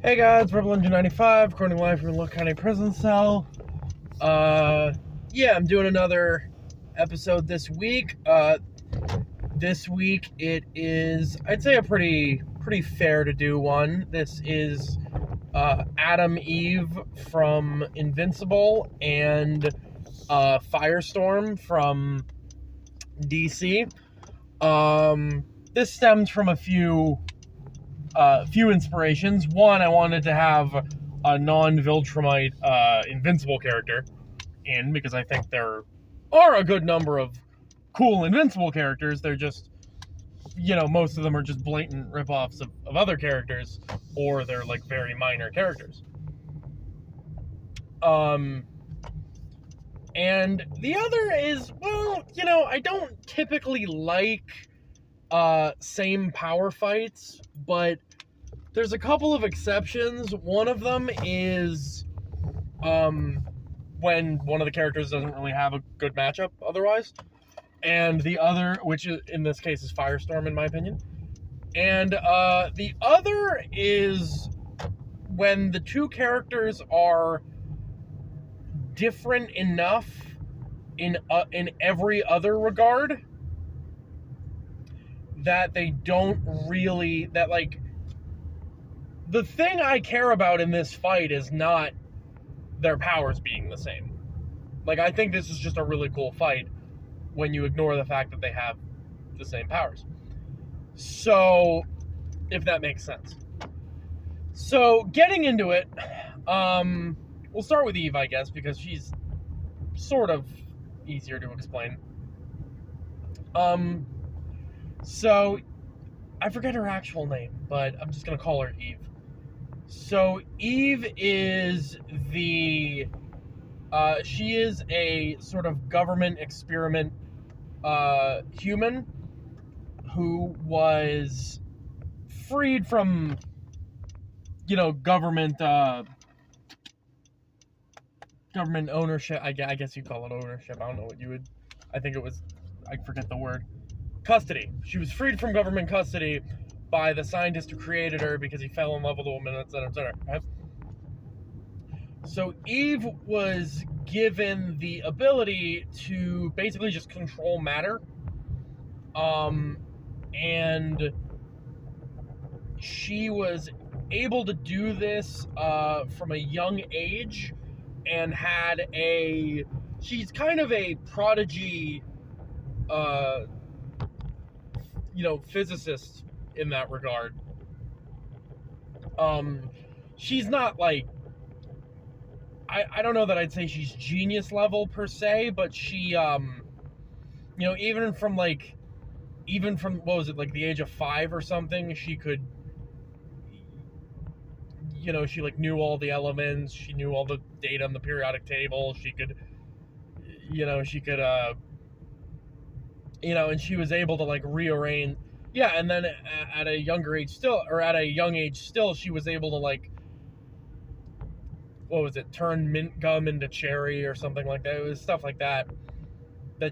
Hey guys, Rebel Engine 95, recording live from the Look County prison cell. I'm doing another episode this week. This week it is, I'd say, a pretty fair to do one. This is Adam Eve from Invincible and Firestorm from DC. This stems from a few inspirations. One, I wanted to have a non-Viltrumite Invincible character in, because I think there are a good number of cool Invincible characters. They're just, most of them are just blatant ripoffs of other characters, or they're like very minor characters. And the other is, I don't typically like same power fights, but there's a couple of exceptions. One of them is when one of the characters doesn't really have a good matchup otherwise, and the other, which in this case is Firestorm in my opinion, and the other is when the two characters are different enough in every other regard that they don't really, that like, the thing I care about in this fight is not their powers being the same. Like, I think this is just a really cool fight when you ignore the fact that they have the same powers. So, if that makes sense. So, getting into it, we'll start with Eve, I guess, because she's sort of easier to explain. So, I forget her actual name, but I'm just going to call her Eve. So, Eve is she is a sort of government experiment human who was freed from, government ownership. I guess you call it ownership. I don't know what you would, I forget the word. Custody. She was freed from government custody by the scientist who created her because he fell in love with a woman, etc., etc. Right? So Eve was given the ability to basically just control matter, and she was able to do this from a young age, and she's kind of a prodigy physicist in that regard. She's not like, I don't know that I'd say she's genius level per se, but she, even from what was it, like the age of 5 or something, she could, she like knew all the elements, she knew all the data on the periodic table, she could, and she was able to like rearrange. Yeah, and then at a young age still, she was able to like, turn mint gum into cherry or something like that. It was stuff like that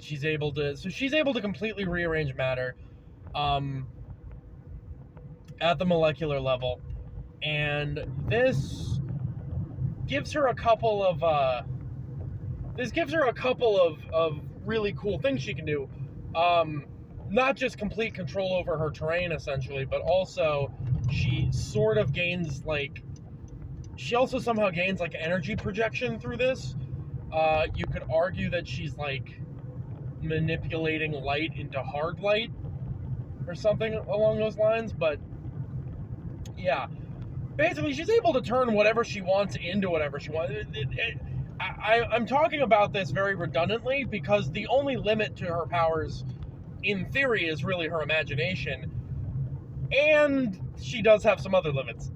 she's able to. So she's able to completely rearrange matter at the molecular level, and this gives her a couple of really cool things she can do. Not just complete control over her terrain, essentially, but also she sort of gains, she also somehow gains, energy projection through this. You could argue that she's, manipulating light into hard light, or something along those lines, but, yeah. Basically, she's able to turn whatever she wants into whatever she wants. I'm talking about this very redundantly, because the only limit to her powers, in theory, is really her imagination, and she does have some other limits.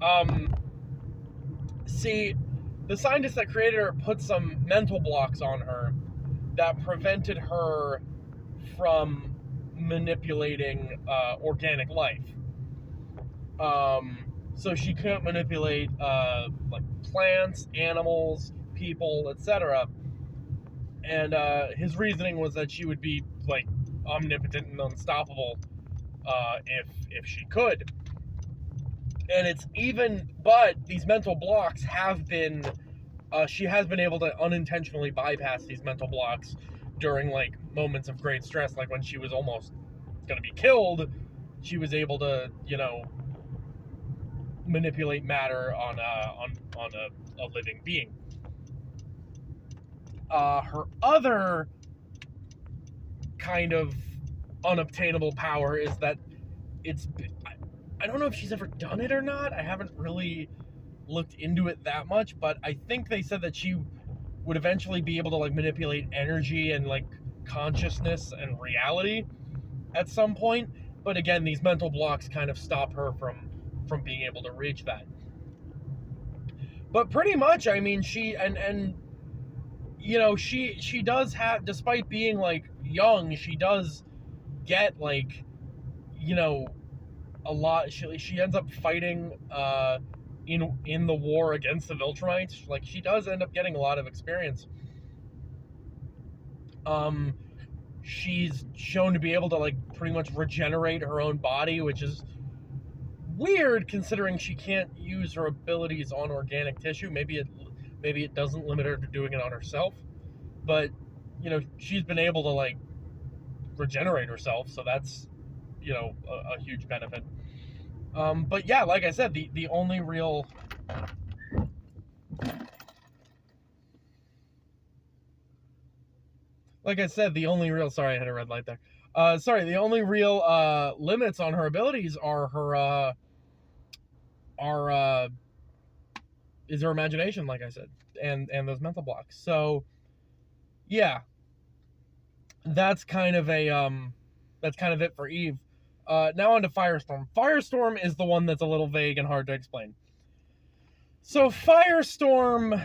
See, the scientist that created her put some mental blocks on her that prevented her from manipulating organic life. So she couldn't manipulate plants, animals, people, etc. And his reasoning was that she would be omnipotent and unstoppable if she could. And it's even, but these mental blocks have been, she has been able to unintentionally bypass these mental blocks during like moments of great stress, like when she was almost going to be killed. She was able to, manipulate matter on a living being. Her other kind of unobtainable power is that I don't know if she's ever done it or not. I haven't really looked into it that much, but I think they said that she would eventually be able to like manipulate energy and like consciousness and reality at some point. But again, these mental blocks kind of stop her from being able to reach that. But pretty much, I mean, she she does have, despite being like young, she does get like, a lot. She ends up fighting in the war against the Viltrumites. Like, she does end up getting a lot of experience. She's shown to be able to like pretty much regenerate her own body, which is weird considering she can't use her abilities on organic tissue. Maybe it doesn't limit her to doing it on herself, but she's been able to like regenerate herself, so that's a huge benefit. But yeah, like I said, the only real sorry, I had a red light there. The only real limits on her abilities are is her imagination, like I said, and those mental blocks. So yeah, that's kind of it for Eve. Now on to Firestorm. Firestorm is the one that's a little vague and hard to explain. So Firestorm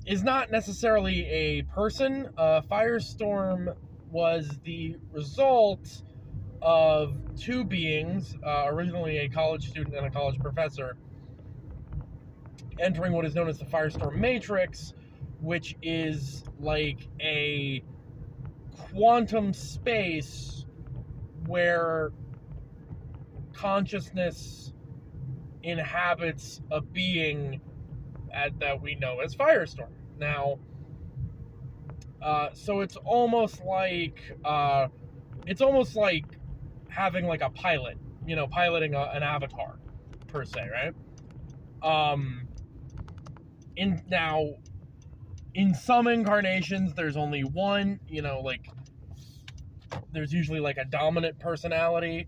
is not necessarily a person. Firestorm was the result of two beings, originally a college student and a college professor, entering what is known as the Firestorm Matrix, which is like a quantum space where consciousness inhabits a being that we know as Firestorm. Now, so it's almost like having like a pilot, piloting an avatar per se, right? In some incarnations, there's only one, there's usually like a dominant personality.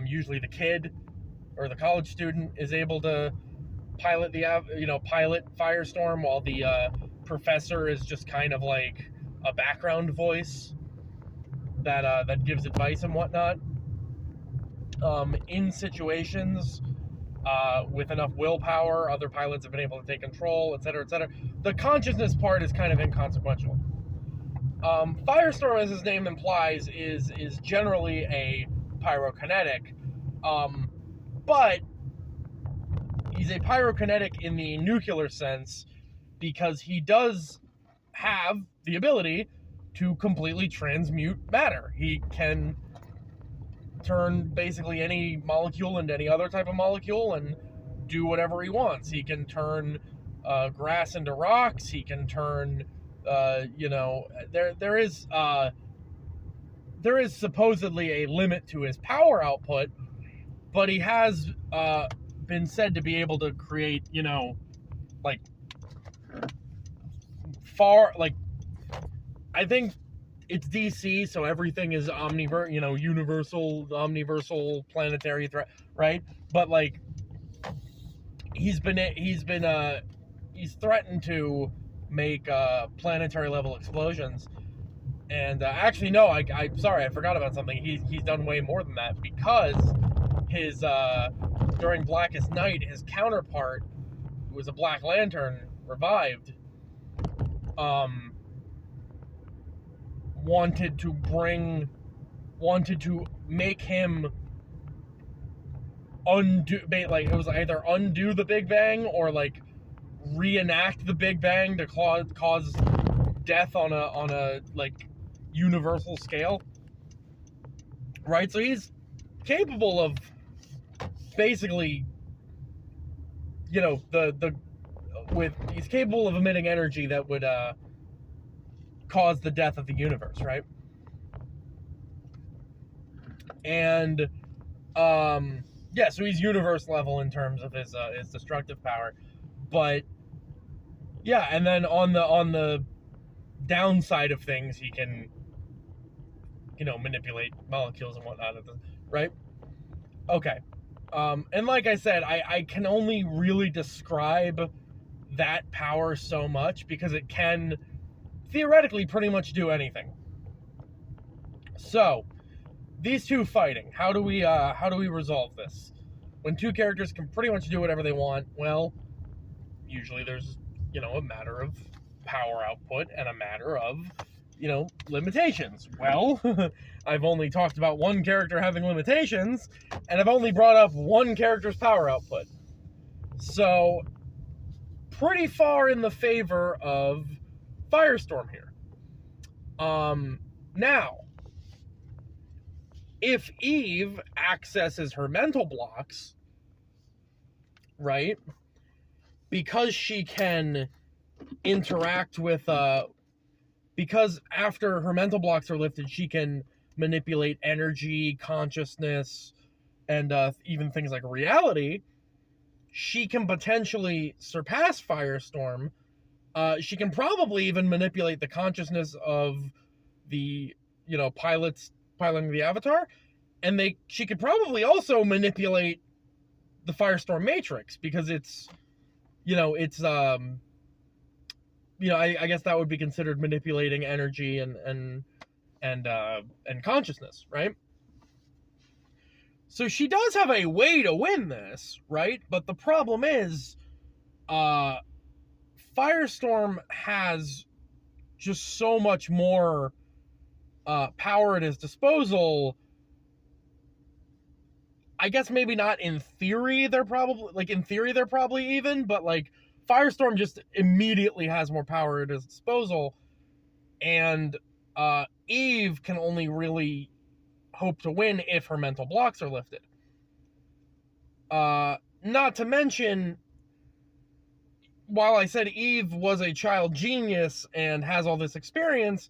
Usually the kid or the college student is able to pilot pilot Firestorm, while the professor is just kind of like a background voice that gives advice and whatnot. In situations with enough willpower, other pilots have been able to take control, etc., etc. The consciousness part is kind of inconsequential. Firestorm, as his name implies, is generally a pyrokinetic, but he's a pyrokinetic in the nuclear sense because he does have the ability to completely transmute matter. He can turn basically any molecule into any other type of molecule and do whatever he wants. He can turn grass into rocks. He can turn, there is supposedly a limit to his power output, but he has been said to be able to create, like I think it's DC, so everything is universal, omniversal planetary threat, right? But like he's threatened to make planetary level explosions. And actually, no, I'm sorry, I forgot about something. He's done way more than that, because his during Blackest Night, his counterpart, who was a Black Lantern, revived, wanted to make him undo, like, it was either undo the Big Bang or like reenact the Big Bang to cause death on a like universal scale, right? So he's capable of basically you know, he's capable of emitting energy that would cause the death of the universe, right? And yeah, so he's universe level in terms of his destructive power, but yeah, and then on the downside of things, he can, you know, manipulate molecules and whatnot, right? Okay. And like I said, I can only really describe that power so much because it can theoretically pretty much do anything. So, these two fighting, how do we resolve this? When two characters can pretty much do whatever they want, well, usually there's, you know, a matter of power output and a matter of, you know, limitations. Well, I've only talked about one character having limitations, and I've only brought up one character's power output. So, pretty far in the favor of Firestorm here. Now, if Eve accesses her mental blocks, right, because she can interact with, because after her mental blocks are lifted, she can manipulate energy, consciousness, and even things like reality, she can potentially surpass Firestorm. She can probably even manipulate the consciousness of the, you know, pilots piloting the Avatar, and she could probably also manipulate the Firestorm Matrix, because it's, you know, it's you know, I guess that would be considered manipulating energy and consciousness, right? So she does have a way to win this, right? But the problem is, Firestorm has just so much more power at his disposal. I guess maybe not in theory they're probably even, but like Firestorm just immediately has more power at his disposal, and Eve can only really hope to win if her mental blocks are lifted. Not to mention, while I said Eve was a child genius and has all this experience,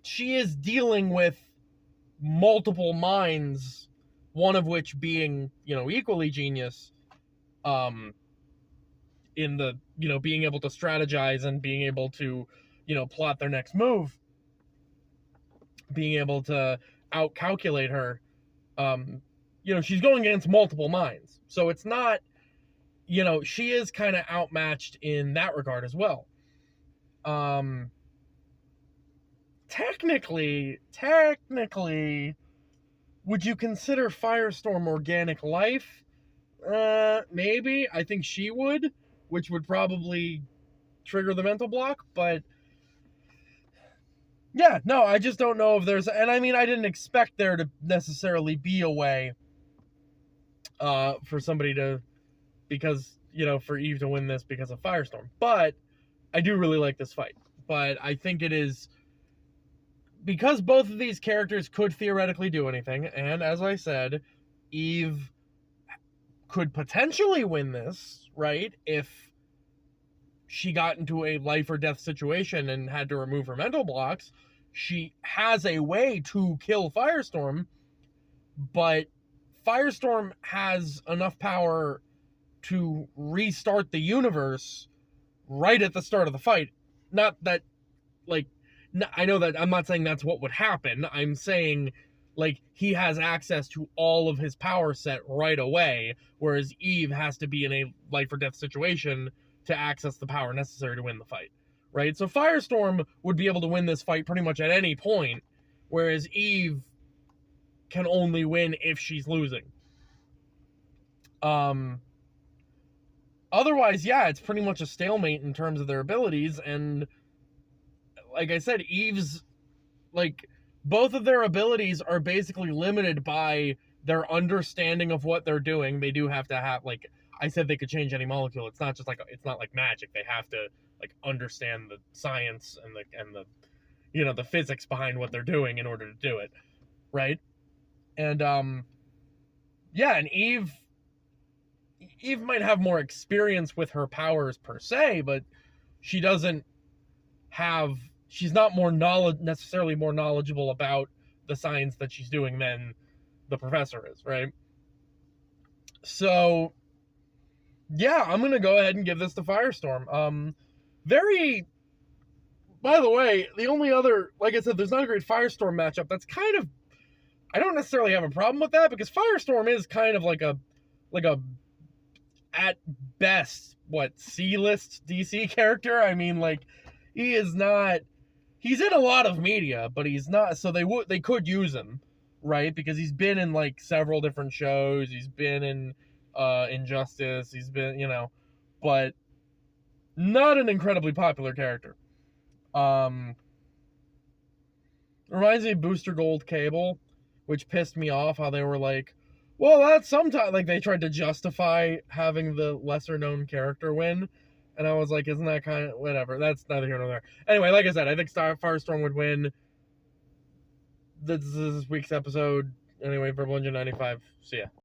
she is dealing with multiple minds, one of which being, you know, equally genius, in the, you know, being able to strategize and being able to, you know, plot their next move, being able to outcalculate her. You know, she's going against multiple minds, so it's not, you know, she is kind of outmatched in that regard as well. Technically, would you consider Firestorm organic life? Maybe. I think she would, which would probably trigger the mental block, but yeah, no, I just don't know if there's, and I mean, I didn't expect there to necessarily be a way for somebody to, because, you know, for Eve to win this because of Firestorm. But I do really like this fight. But I think it is, because both of these characters could theoretically do anything, and as I said, Eve could potentially win this, right, if she got into a life or death situation and had to remove her mental blocks. She has a way to kill Firestorm, but Firestorm has enough power to restart the universe right at the start of the fight. Not that, like, I know that I'm not saying that's what would happen. I'm saying, like, he has access to all of his power set right away, whereas Eve has to be in a life or death situation to access the power necessary to win the fight, right? So Firestorm would be able to win this fight pretty much at any point, whereas Eve can only win if she's losing. Otherwise, yeah, it's pretty much a stalemate in terms of their abilities, and like I said, Eve's, like, both of their abilities are basically limited by their understanding of what they're doing. They do have to have, like I said, they could change any molecule. It's not just like, it's not like magic. They have to, like, understand the science and the you know, the physics behind what they're doing in order to do it, right? And yeah, and Eve Eve might have more experience with her powers per se, but she doesn't have, she's not necessarily more knowledgeable about the science that she's doing than the professor is, right? So yeah, I'm gonna go ahead and give this to Firestorm. Very, by the way, the only other, like I said, there's not a great Firestorm matchup. That's kind of, I don't necessarily have a problem with that, because Firestorm is kind of like a at best, what, C-list DC character. I mean, like, he is not, he's in a lot of media, but he's not, so they could use him, right? Because he's been in like several different shows. He's been in Injustice. He's been, but not an incredibly popular character. Reminds me of Booster Gold Cable, which pissed me off how they were like, well, that's sometimes, like, they tried to justify having the lesser known character win, and I was like, isn't that kind of, whatever, that's neither here nor there. Anyway, like I said, I think Firestorm would win. This is this week's episode. Anyway, for 195, see ya.